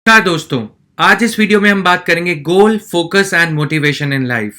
नमस्कार दोस्तों। आज इस वीडियो में हम बात करेंगे goal, focus and motivation in life.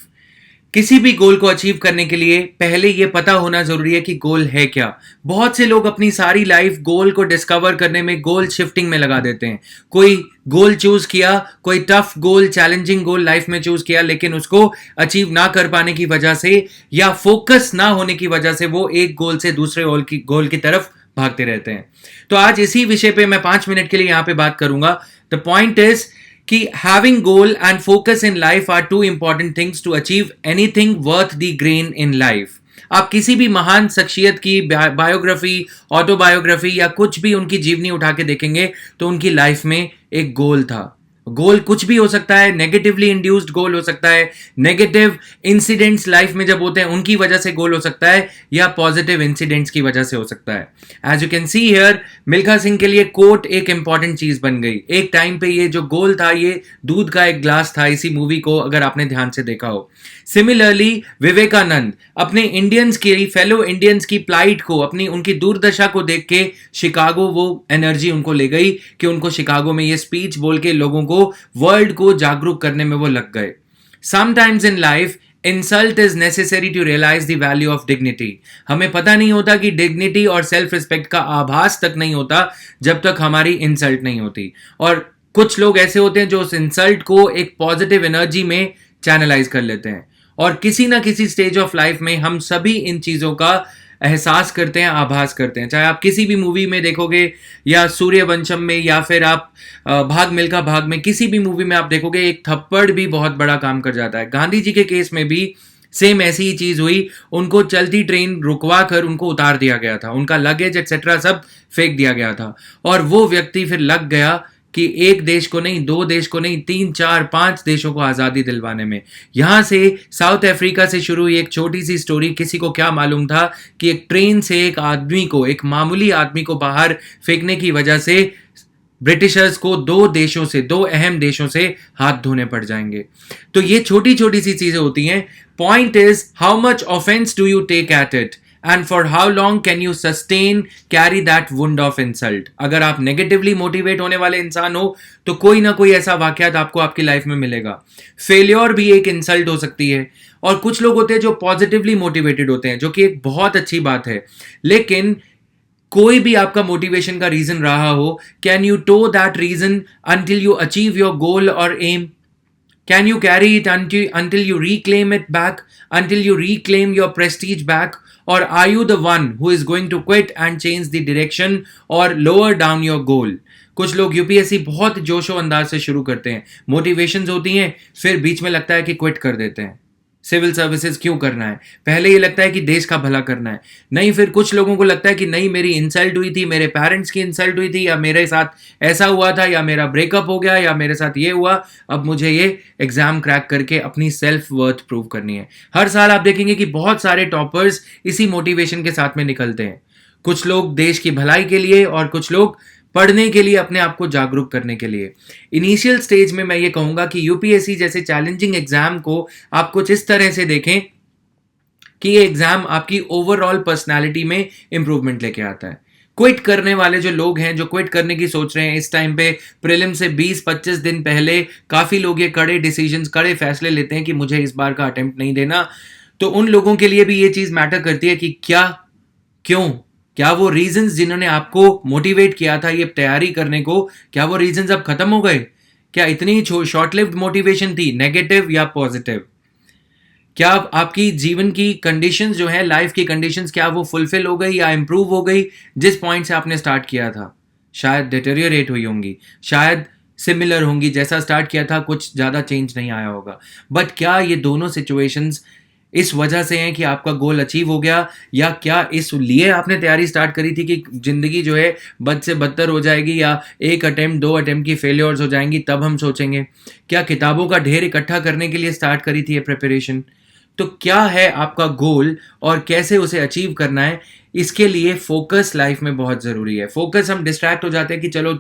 किसी भी गोल को अचीव करने के लिए पहले ये पता होना जरूरी है कि गोल है क्या। बहुत से लोग अपनी सारी लाइफ गोल को डिस्कवर करने में, गोल शिफ्टिंग में लगा देते हैं। कोई गोल चूज किया, कोई टफ गोल, चैलेंजिंग गोल लाइफ में चूज किया, लेकिन उसको अचीव ना कर पाने की वजह से या फोकस ना होने की वजह से वो एक गोल से दूसरे गोल की तरफ भागते रहते हैं। तो आज इसी विषय पे मैं 5 मिनट के लिए यहां पे बात करूंगा। द पॉइंट इज कि having goal and focus in life are two important things to achieve anything worth the grain in life. आप किसी भी महान शख्सियत की बायोग्राफी, ऑटोबायोग्राफी या कुछ भी उनकी जीवनी उठा के देखेंगे तो उनकी लाइफ में एक गोल था। गोल कुछ भी हो सकता है, नेगेटिवली इंड्यूस्ड गोल हो सकता है, नेगेटिव इंसिडेंट्स लाइफ में जब होते हैं उनकी वजह से गोल हो सकता है, या पॉजिटिव इंसिडेंट्स की वजह से हो सकता है। As you can see here, Milkha Singh के लिए कोट एक इंपॉर्टेंट चीज बन गई। एक टाइम पे ये जो गोल था, ये दूध का एक ग्लास था, इसी मूवी को अगर आपने ध्यान से देखा हो। सिमिलरली विवेकानंद अपने इंडियंस की, फेलो इंडियंस की प्लाइट को, अपनी उनकी दुर्दशा को देख के शिकागो, वो एनर्जी उनको ले गई कि उनको शिकागो में ये स्पीच बोल के लोगों को, वर्ल्ड को जागरूक करने में वो लग गए। Sometimes in life insult is necessary to realise the value of dignity. हमें पता नहीं होता कि डिग्निटी और सेल्फ रिस्पेक्ट का आभास तक नहीं होता जब तक हमारी इंसल्ट नहीं होती। और कुछ लोग ऐसे होते हैं जो उस इंसल्ट को एक पॉजिटिव एनर्जी में चैनलाइज कर लेते हैं। और किसी ना किसी स्टेज ऑफ लाइफ में हम सभी इन चीजों का एहसास करते हैं, आभास करते हैं। चाहे आप किसी भी मूवी में देखोगे, या सूर्यवंशम में, या फिर आप भाग मिल्खा भाग में, किसी भी मूवी में आप देखोगे एक थप्पड़ भी बहुत बड़ा काम कर जाता है। गांधी जी के केस में भी सेम ऐसी ही चीज हुई। उनको चलती ट्रेन रुकवा कर उनको उतार दिया गया था, उनका लगेज एक्सेट्रा सब फेंक दिया गया था, और वो व्यक्ति फिर लग गया कि एक देश को नहीं, दो देश को नहीं, 3, 4, 5 देशों को आजादी दिलवाने में। यहां से साउथ अफ्रीका से शुरू हुई एक छोटी सी स्टोरी। किसी को क्या मालूम था कि एक ट्रेन से एक आदमी को, एक मामूली आदमी को बाहर फेंकने की वजह से ब्रिटिशर्स को दो अहम देशों से हाथ धोने पड़ जाएंगे। तो ये छोटी छोटी सी चीजें होती हैं। Point is how much offence do you take at it, and for how long can you sustain carry that wound of insult. अगर आप नेगेटिवली मोटिवेट होने वाले इंसान हो तो कोई ना कोई ऐसा वाकयात आपको आपकी लाइफ में मिलेगा। फेलियर भी एक इंसल्ट हो सकती है। और कुछ लोग होते हैं जो पॉजिटिवली मोटिवेटेड होते हैं, जो कि एक बहुत अच्छी बात है। लेकिन कोई भी आपका मोटिवेशन का रीजन रहा हो, can you tow that reason until you achieve your goal और aim? Can you carry it until you reclaim it back, until you reclaim your prestige back? Or are you the one who is going to quit and change the direction or lower down your goal? कुछ लोग UPSC बहुत जोशो अंदाज से शुरू करते हैं, motivations होती हैं, फिर बीच में लगता है कि क्विट कर देते हैं। सिविल सर्विसेज क्यों करना है? पहले ये लगता है कि देश का भला करना है। नहीं, फिर कुछ लोगों को लगता है कि नहीं, मेरी इंसल्ट हुई थी, मेरे पेरेंट्स की इंसल्ट हुई थी, या मेरे साथ ऐसा हुआ था, या मेरा ब्रेकअप हो गया, या मेरे साथ ये हुआ, अब मुझे ये एग्जाम क्रैक करके अपनी सेल्फ वर्थ प्रूव करनी है। हर साल आप देखेंगे कि बहुत सारे टॉपर्स इसी मोटिवेशन के साथ में निकलते हैं। कुछ लोग देश की भलाई के लिए, और कुछ लोग पढ़ने के लिए, अपने आप को जागरूक करने के लिए। इनिशियल स्टेज में मैं ये कहूंगा कि यूपीएससी जैसे चैलेंजिंग एग्जाम को आप कुछ इस तरह से देखें कि ये एग्जाम आपकी ओवरऑल पर्सनालिटी में इंप्रूवमेंट लेके आता है। क्विट करने वाले जो लोग हैं, जो क्विट करने की सोच रहे हैं इस टाइम पे, प्रीलिम से 20-25 दिन पहले काफी लोग ये कड़े डिसीजंस, कड़े फैसले लेते हैं कि मुझे इस बार का अटेम्प्ट नहीं देना। तो उन लोगों के लिए भी ये चीज मैटर करती है कि क्या वो रीजंस जिन्होंने आपको मोटिवेट किया था ये तैयारी करने को, क्या वो रीजंस अब खत्म हो गए? क्या इतनी शॉर्ट लिव्ड मोटिवेशन थी, नेगेटिव या पॉजिटिव? क्या आपकी जीवन की कंडीशंस जो है, लाइफ की कंडीशंस, क्या वो फुलफिल हो गई या इंप्रूव हो गई? जिस पॉइंट से आपने स्टार्ट किया था, शायद डिटेरियोरेट हुई होंगी, शायद सिमिलर होंगी। जैसा स्टार्ट किया था कुछ ज्यादा चेंज नहीं आया होगा। बट क्या ये दोनों सिचुएशंस इस वजह से हैं कि आपका गोल अचीव हो गया, या क्या इसलिए आपने तैयारी स्टार्ट करी थी कि जिंदगी जो है बद से बदतर हो जाएगी, या एक अटेम्प्ट, 2 अटेम्प्ट की फेलियर्स हो जाएंगी, तब हम सोचेंगे? क्या किताबों का ढेर इकट्ठा करने के लिए स्टार्ट करी थी ये प्रिपरेशन? तो क्या है आपका गोल और कैसे उसे अचीव करना है, इसके लिए फोकस लाइफ में बहुत ज़रूरी है। फोकस, हम डिस्ट्रैक्ट हो जाते हैं कि चलो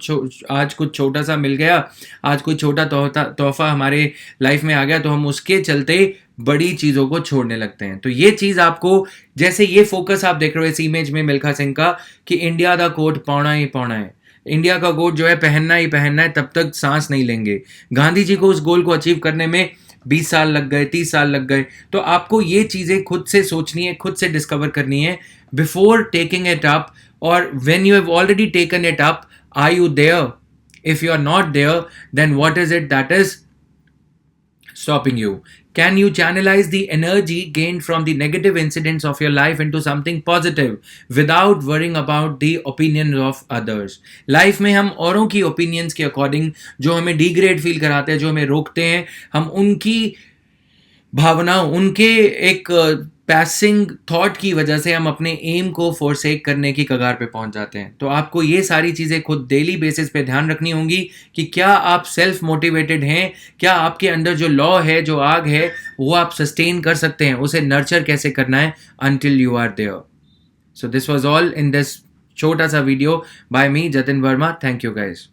आज कुछ छोटा सा मिल गया, आज कोई छोटा तोहफा हमारे लाइफ में आ गया, तो हम उसके चलते बड़ी चीज़ों को छोड़ने लगते हैं। तो ये चीज़ आपको, जैसे ये फोकस आप देख रहे हो इस इमेज में मिल्खा सिंह का, कि इंडिया दा कोट पाउना ही पाउना है, इंडिया का कोट जो है पहनना ही पहनना है, तब तक सांस नहीं लेंगे। गांधी जी को उस गोल को अचीव करने में 20 साल लग गए, 30 साल लग गए। तो आपको ये चीज़ें खुद से सोचनी है, खुद से डिस्कवर करनी है बिफोर टेकिंग इट अप। और when you have already taken it up, are you there? If you are not there, then what is it that is stopping you? Can you channelize the energy gained from the negative incidents of your life into something positive without worrying about the opinions of others? Life में हम औरों की opinions के according जो हमें degrade feel कराते हैं, जो हमें रोकते हैं, हम उनकी भावनाओं, उनके एक पैसिंग थॉट की वजह से हम अपने एम को फोरसेक करने की कगार पे पहुंच जाते हैं। तो आपको ये सारी चीज़ें खुद डेली बेसिस पे ध्यान रखनी होंगी कि क्या आप सेल्फ मोटिवेटेड हैं, क्या आपके अंदर जो लॉ है, जो आग है, वो आप सस्टेन कर सकते हैं, उसे नर्चर कैसे करना है until you are there. So this was all in this छोटा सा video by me, Jatin Verma. Thank you guys.